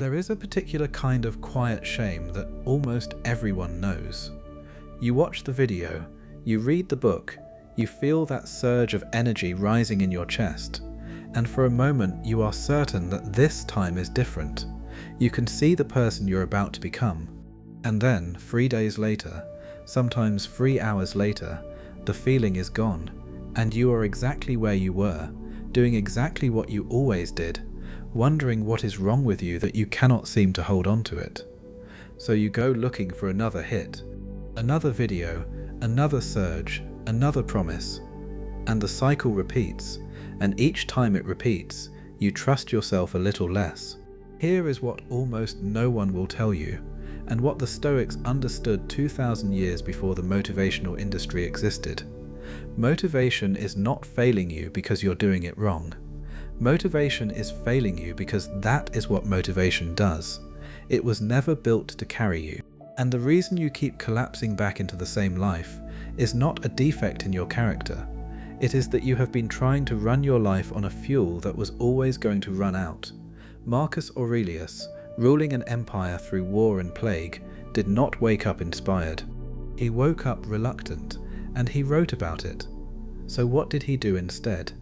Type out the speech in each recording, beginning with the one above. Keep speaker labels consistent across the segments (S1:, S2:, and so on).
S1: There is a particular kind of quiet shame that almost everyone knows. You watch the video, you read the book, you feel that surge of energy rising in your chest, and for a moment you are certain that this time is different. You can see the person you're about to become. And then, 3 days later, sometimes 3 hours later, the feeling is gone, and you are exactly where you were, doing exactly what you always did, wondering what is wrong with you that you cannot seem to hold on to it. So you go looking for another hit, another video, another surge, another promise, and the cycle repeats, and each time it repeats, you trust yourself a little less. Here is what almost no one will tell you, and what the Stoics understood 2,000 years before the motivational industry existed. Motivation is not failing you because you're doing it wrong. Motivation is failing you because that is what motivation does. It was never built to carry you. And the reason you keep collapsing back into the same life is not a defect in your character. It is that you have been trying to run your life on a fuel that was always going to run out. Marcus Aurelius, ruling an empire through war and plague, did not wake up inspired. He woke up reluctant, and he wrote about it. So what did he do instead?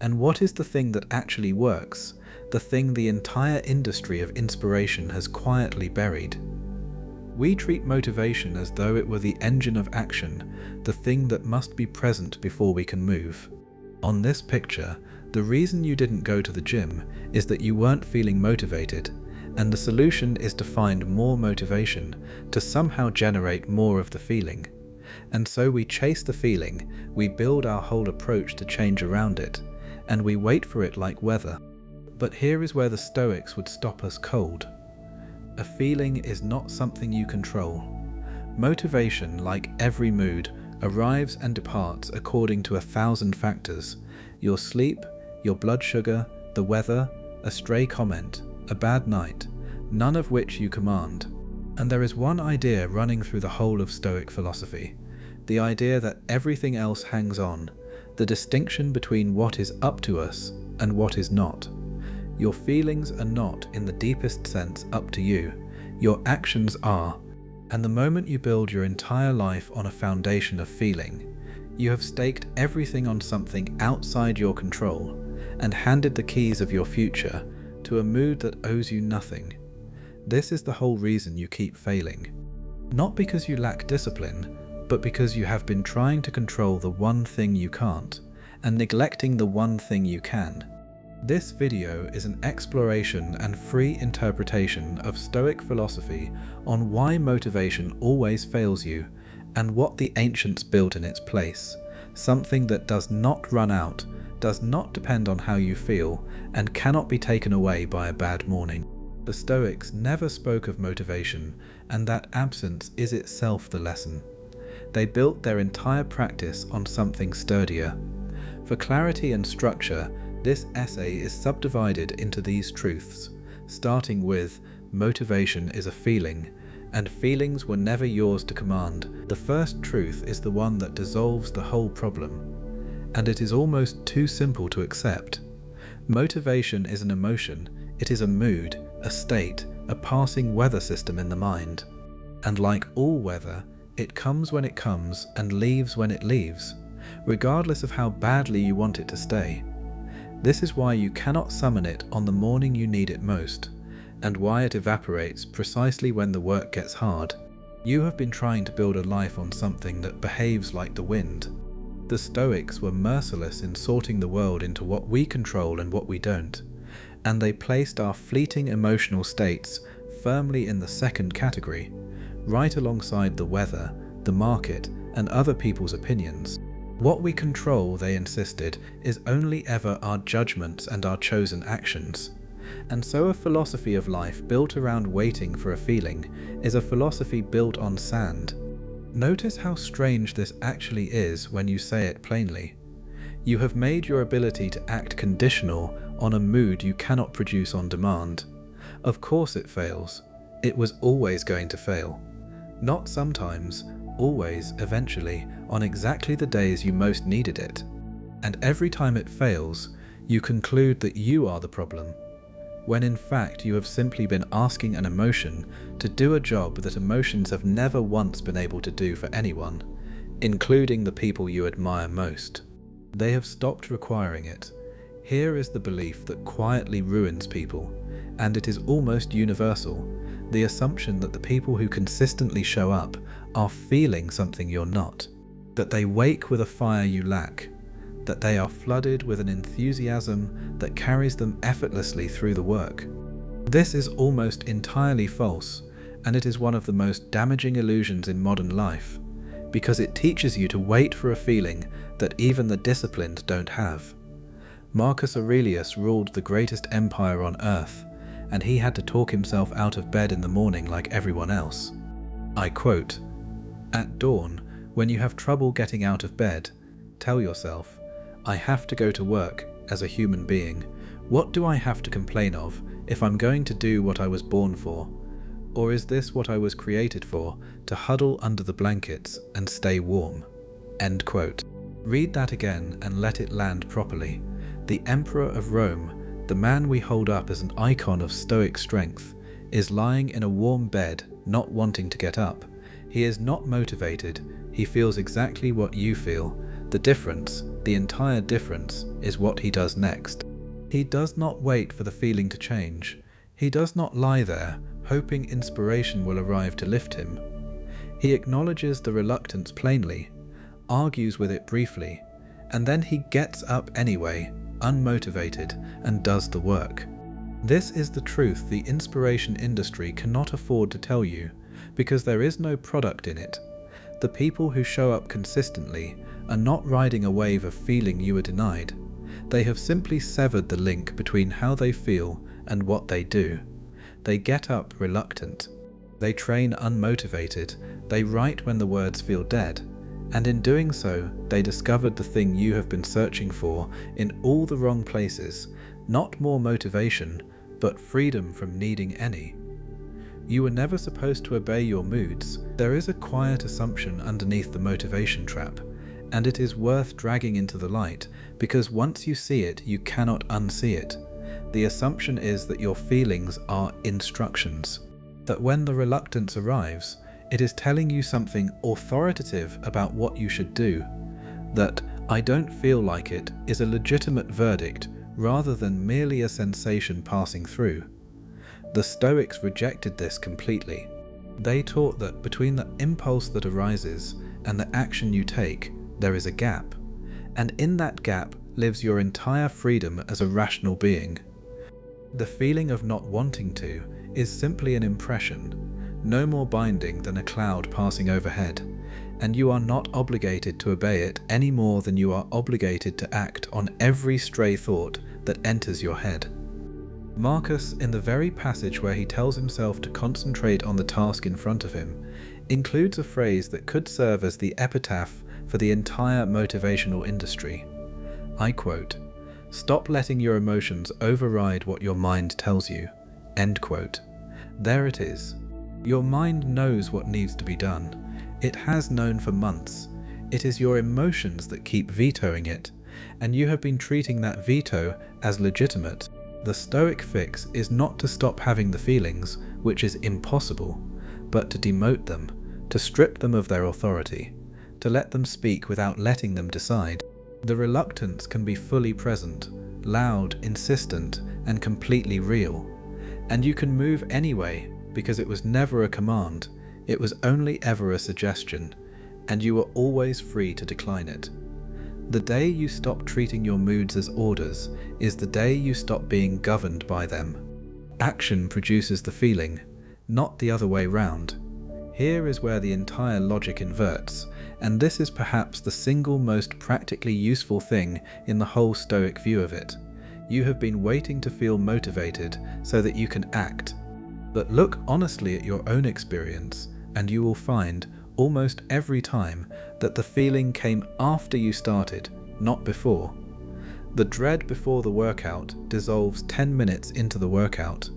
S1: And what is the thing that actually works, the thing the entire industry of inspiration has quietly buried? We treat motivation as though it were the engine of action, the thing that must be present before we can move. On this picture, the reason you didn't go to the gym is that you weren't feeling motivated, and the solution is to find more motivation, to somehow generate more of the feeling. And so we chase the feeling, we build our whole approach to change around it, and we wait for it like weather. But here is where the Stoics would stop us cold. A feeling is not something you control. Motivation, like every mood, arrives and departs according to 1,000 factors: your sleep, your blood sugar, the weather, a stray comment, a bad night, none of which you command. And there is one idea running through the whole of Stoic philosophy, the idea that everything else hangs on, the distinction between what is up to us and what is not. Your feelings are not, in the deepest sense, up to you. Your actions are. And the moment you build your entire life on a foundation of feeling, you have staked everything on something outside your control and handed the keys of your future to a mood that owes you nothing. This is the whole reason you keep failing. Not because you lack discipline, but because you have been trying to control the one thing you can't and neglecting the one thing you can. This video is an exploration and free interpretation of Stoic philosophy on why motivation always fails you and what the ancients built in its place, something that does not run out, does not depend on how you feel, and cannot be taken away by a bad morning. The Stoics never spoke of motivation, and that absence is itself the lesson. They built their entire practice on something sturdier. For clarity and structure, this essay is subdivided into these truths, starting with motivation is a feeling, and feelings were never yours to command. The first truth is the one that dissolves the whole problem, and it is almost too simple to accept. Motivation is an emotion, it is a mood, a state, a passing weather system in the mind. And like all weather, it comes when it comes and leaves when it leaves, regardless of how badly you want it to stay. This is why you cannot summon it on the morning you need it most, and why it evaporates precisely when the work gets hard. You have been trying to build a life on something that behaves like the wind. The Stoics were merciless in sorting the world into what we control and what we don't, and they placed our fleeting emotional states firmly in the second category, right alongside the weather, the market, and other people's opinions. What we control, they insisted, is only ever our judgments and our chosen actions. And so a philosophy of life built around waiting for a feeling is a philosophy built on sand. Notice how strange this actually is when you say it plainly. You have made your ability to act conditional on a mood you cannot produce on demand. Of course it fails. It was always going to fail. Not sometimes, always, eventually, on exactly the days you most needed it. And every time it fails, you conclude that you are the problem. when in fact you have simply been asking an emotion to do a job that emotions have never once been able to do for anyone, including the people you admire most. They have stopped requiring it. Here is the belief that quietly ruins people, and it is almost universal, the assumption that the people who consistently show up are feeling something you're not, that they wake with a fire you lack, that they are flooded with an enthusiasm that carries them effortlessly through the work. This is almost entirely false, and it is one of the most damaging illusions in modern life, because it teaches you to wait for a feeling that even the disciplined don't have. Marcus Aurelius ruled the greatest empire on earth, and he had to talk himself out of bed in the morning like everyone else. I quote, "At dawn, when you have trouble getting out of bed, tell yourself, I have to go to work as a human being. What do I have to complain of if I'm going to do what I was born for? Or is this what I was created for, to huddle under the blankets and stay warm?" End quote. Read that again and let it land properly. The Emperor of Rome, the man we hold up as an icon of Stoic strength, is lying in a warm bed, not wanting to get up. He is not motivated. He feels exactly what you feel. The difference, the entire difference, is what he does next. He does not wait for the feeling to change. He does not lie there, hoping inspiration will arrive to lift him. He acknowledges the reluctance plainly, argues with it briefly, and then he gets up anyway, unmotivated, and does the work. This is the truth the inspiration industry cannot afford to tell you, because there is no product in it. The people who show up consistently are not riding a wave of feeling you were denied. They have simply severed the link between how they feel and what they do. They get up reluctant. They train unmotivated. They write when the words feel dead. And in doing so, they discovered the thing you have been searching for in all the wrong places, not more motivation, but freedom from needing any. You were never supposed to obey your moods. There is a quiet assumption underneath the motivation trap, and it is worth dragging into the light, because once you see it, you cannot unsee it. The assumption is that your feelings are instructions, that when the reluctance arrives, it is telling you something authoritative about what you should do, that "I don't feel like it" is a legitimate verdict rather than merely a sensation passing through. The Stoics rejected this completely. They taught that between the impulse that arises and the action you take, there is a gap, and in that gap lives your entire freedom as a rational being. The feeling of not wanting to is simply an impression, no more binding than a cloud passing overhead, and you are not obligated to obey it any more than you are obligated to act on every stray thought that enters your head. Marcus, in the very passage where he tells himself to concentrate on the task in front of him, includes a phrase that could serve as the epitaph for the entire motivational industry. I quote, "Stop letting your emotions override what your mind tells you." End quote. There it is. Your mind knows what needs to be done. It has known for months. It is your emotions that keep vetoing it, and you have been treating that veto as legitimate. The Stoic fix is not to stop having the feelings, which is impossible, but to demote them, to strip them of their authority, to let them speak without letting them decide. The reluctance can be fully present, loud, insistent, and completely real, and you can move anyway, because it was never a command, it was only ever a suggestion, and you were always free to decline it. The day you stop treating your moods as orders is the day you stop being governed by them. Action produces the feeling, not the other way round. Here is where the entire logic inverts, and this is perhaps the single most practically useful thing in the whole Stoic view of it. You have been waiting to feel motivated so that you can act. But look honestly at your own experience, and you will find, almost every time, that the feeling came after you started, not before. The dread before the workout dissolves 10 minutes into the workout.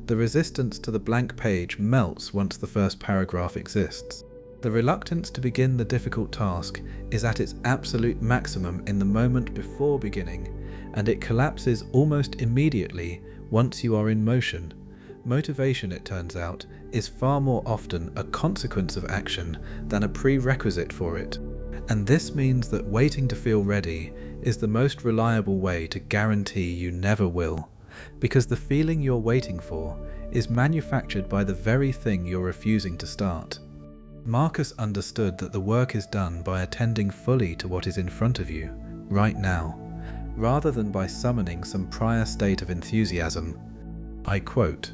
S1: The resistance to the blank page melts once the first paragraph exists. The reluctance to begin the difficult task is at its absolute maximum in the moment before beginning, and it collapses almost immediately once you are in motion. Motivation, it turns out, is far more often a consequence of action than a prerequisite for it. And this means that waiting to feel ready is the most reliable way to guarantee you never will, because the feeling you're waiting for is manufactured by the very thing you're refusing to start. Marcus understood that the work is done by attending fully to what is in front of you, right now, rather than by summoning some prior state of enthusiasm. I quote,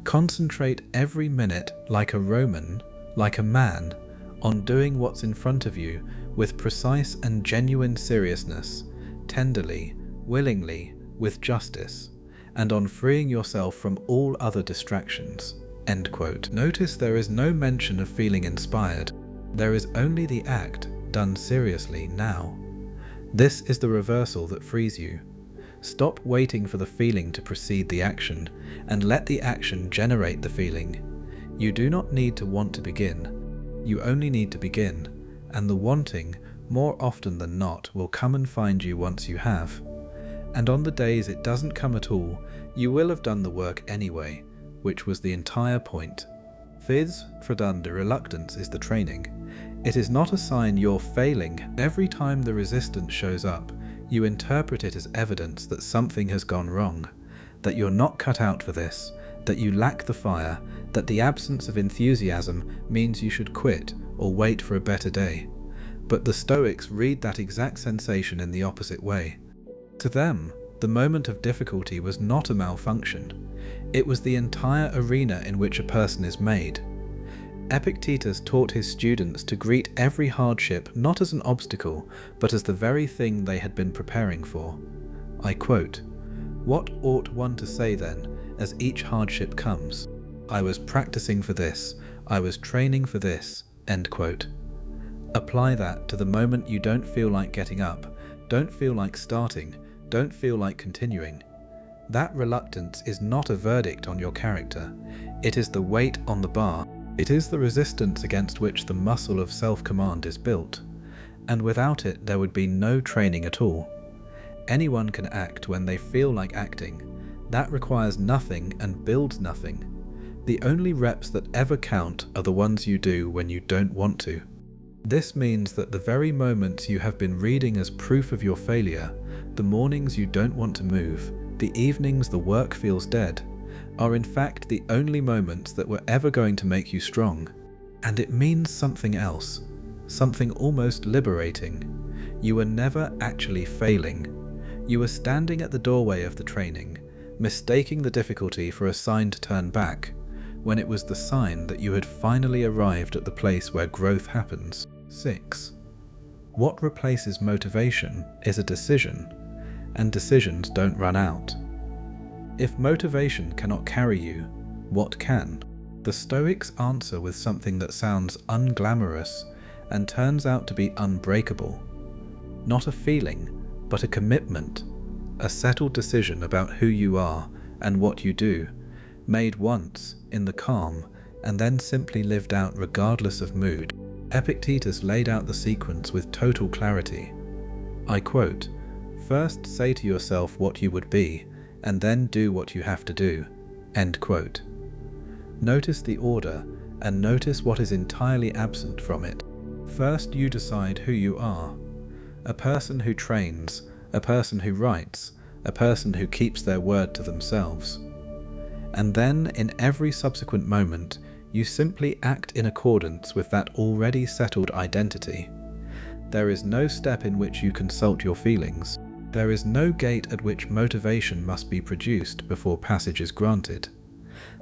S1: "Concentrate every minute like a Roman, like a man, on doing what's in front of you with precise and genuine seriousness, tenderly, willingly, with justice, and on freeing yourself from all other distractions." End quote. Notice there is no mention of feeling inspired. There is only the act done seriously now. This is the reversal that frees you. Stop waiting for the feeling to precede the action, and let the action generate the feeling. You do not need to want to begin. You only need to begin, and the wanting, more often than not, will come and find you once you have. And on the days it doesn't come at all, you will have done the work anyway, which was the entire point. Phys, fredunda, reluctance is the training. It is not a sign you're failing. Every time the resistance shows up, you interpret it as evidence that something has gone wrong, that you're not cut out for this, that you lack the fire, that the absence of enthusiasm means you should quit or wait for a better day. But the Stoics read that exact sensation in the opposite way. To them, the moment of difficulty was not a malfunction. It was the entire arena in which a person is made. Epictetus taught his students to greet every hardship not as an obstacle, but as the very thing they had been preparing for. I quote, "What ought one to say then, as each hardship comes? I was practicing for this, I was training for this." End quote. Apply that to the moment you don't feel like getting up, don't feel like starting, don't feel like continuing. That reluctance is not a verdict on your character. It is the weight on the bar. It is the resistance against which the muscle of self-command is built. And without it, there would be no training at all. Anyone can act when they feel like acting. That requires nothing and builds nothing. The only reps that ever count are the ones you do when you don't want to. This means that the very moments you have been reading as proof of your failure, the mornings you don't want to move, the evenings the work feels dead, are in fact the only moments that were ever going to make you strong. And it means something else, something almost liberating. You were never actually failing. You were standing at the doorway of the training, mistaking the difficulty for a sign to turn back, when it was the sign that you had finally arrived at the place where growth happens. 6. What replaces motivation is a decision, and decisions don't run out. If motivation cannot carry you, what can? The Stoics answer with something that sounds unglamorous and turns out to be unbreakable. Not a feeling, but a commitment, a settled decision about who you are and what you do, made once in the calm and then simply lived out regardless of mood. Epictetus laid out the sequence with total clarity. I quote, "First say to yourself what you would be, and then do what you have to do." End quote. Notice the order, and notice what is entirely absent from it. First you decide who you are. A person who trains, a person who writes, a person who keeps their word to themselves. And then, in every subsequent moment, you simply act in accordance with that already settled identity. There is no step in which you consult your feelings. There is no gate at which motivation must be produced before passage is granted.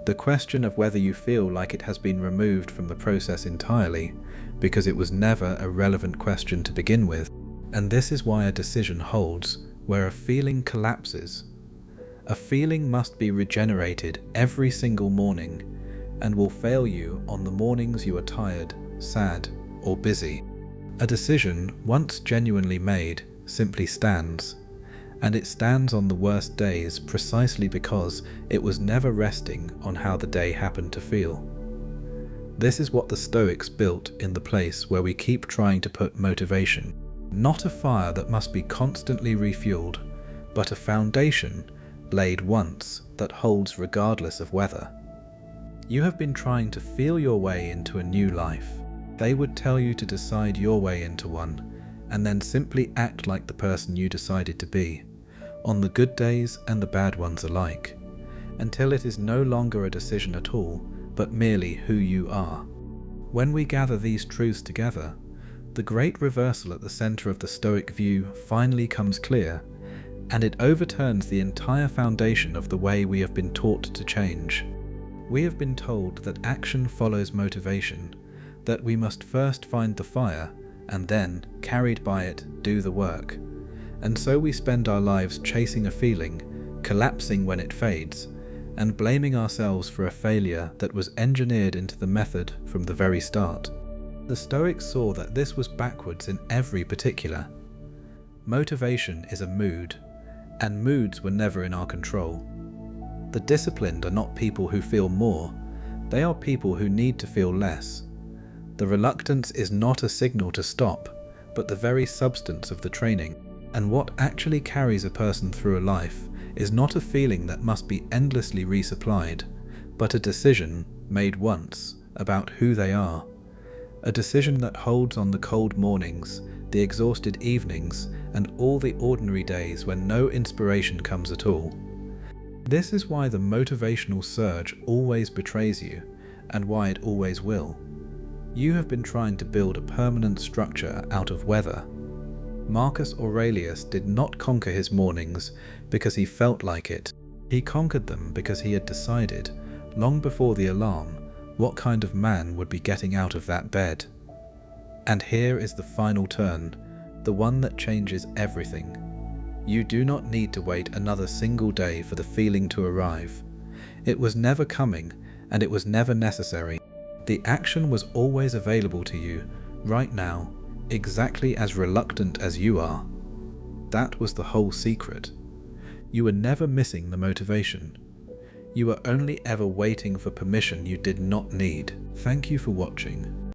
S1: The question of whether you feel like it has been removed from the process entirely, because it was never a relevant question to begin with. And this is why a decision holds, where a feeling collapses. A feeling must be regenerated every single morning, and will fail you on the mornings you are tired, sad, or busy. A decision, once genuinely made, simply stands, and it stands on the worst days precisely because it was never resting on how the day happened to feel. This is what the Stoics built in the place where we keep trying to put motivation. Not a fire that must be constantly refueled, but a foundation laid once that holds regardless of weather. You have been trying to feel your way into a new life. They would tell you to decide your way into one, and then simply act like the person you decided to be, on the good days and the bad ones alike, until it is no longer a decision at all, but merely who you are. When we gather these truths together, the great reversal at the center of the Stoic view finally comes clear, and it overturns the entire foundation of the way we have been taught to change. We have been told that action follows motivation, that we must first find the fire, and then, carried by it, do the work. And so we spend our lives chasing a feeling, collapsing when it fades, and blaming ourselves for a failure that was engineered into the method from the very start. The Stoics saw that this was backwards in every particular. Motivation is a mood, and moods were never in our control. The disciplined are not people who feel more, they are people who need to feel less. The reluctance is not a signal to stop, but the very substance of the training. And what actually carries a person through a life is not a feeling that must be endlessly resupplied, but a decision made once about who they are. A decision that holds on the cold mornings, the exhausted evenings, and all the ordinary days when no inspiration comes at all. This is why the motivational surge always betrays you, and why it always will. You have been trying to build a permanent structure out of weather. Marcus Aurelius did not conquer his mornings because he felt like it. He conquered them because he had decided, long before the alarm, what kind of man would be getting out of that bed. And here is the final turn, the one that changes everything. You do not need to wait another single day for the feeling to arrive. It was never coming, and it was never necessary. The action was always available to you, right now, exactly as reluctant as you are. That was the whole secret. You were never missing the motivation. You were only ever waiting for permission you did not need. Thank you for watching.